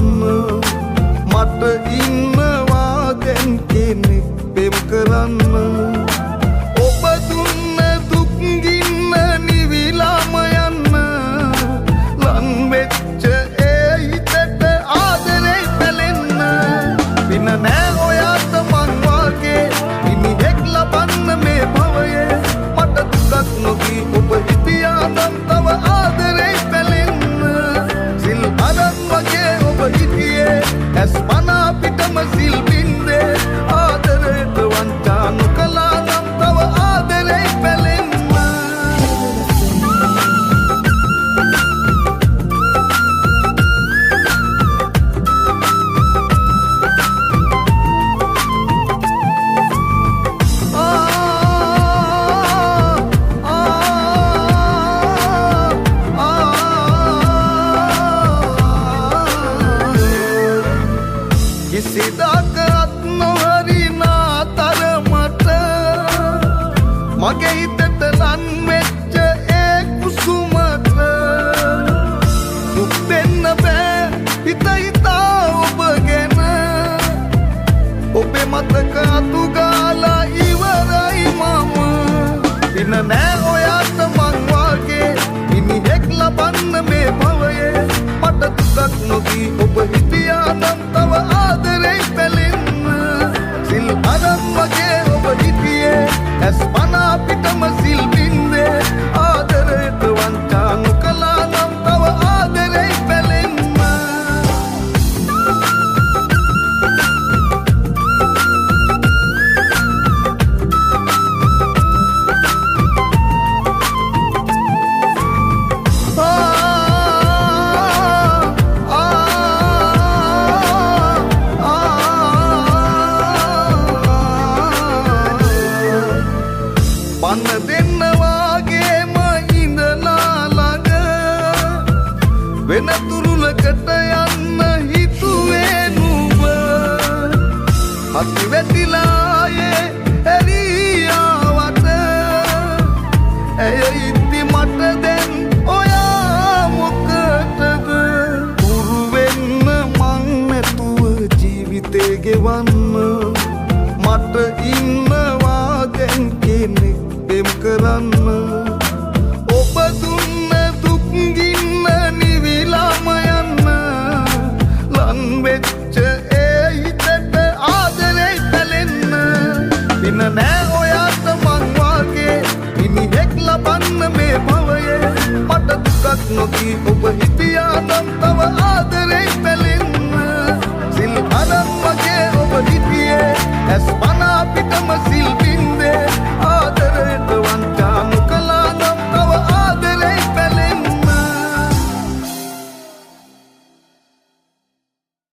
වන්න මට ඉන්නවා දැන් කෙනෙක් පෙම් කරන්න ඔබ දුන්න දුක් ගින්න නිවිලාම යන්න ලන් වෙච්ච ඒ හිතට ආදරේ පැලෙන්න පින නෑ ඔයාට මං වාගේ මිනිහෙක් ලබන්න මේ භවයේ මට දුකක් නොදී ඔබ හිටියා නම් තව ආදරේ පැලෙන්න සිල් අරන් වගේ ඔබ හිටියේ ඇස් පන පිටම සිල් බින්දේ ආදරේට වංචා නොකළා නම් තව ආදරේ පැලෙන්න කිසිදාකත් නොහරිනා තරමට මගේ හිතට ලන් වෙච්ච ඒ කුසුමට දුක් දෙන්න බෑ හිත හිතා ඔබ ගැන ඔබේ මතක අතු ගාලා ඉවරයි මම පින නෑ ඔයාට මං වාගේ මිනිහෙක් ලබන්න මේ භවයේ මට දුකක් නොදී ඔබ හිටියා නම් තව ආදරේ පැලෙන්න සිල් අරන් වගේ ඔබ හිටියේ ඇස් පන පිටම සිල් බින්දේ ආදරේට වංචා නොකළා නම් තව ආදරේ පැලෙන්න පන්න දෙන්න වාගේම ඉඳලා ළඟ වෙන තුරුලකට යන්න හිතුවේ නුඹ හති වැටි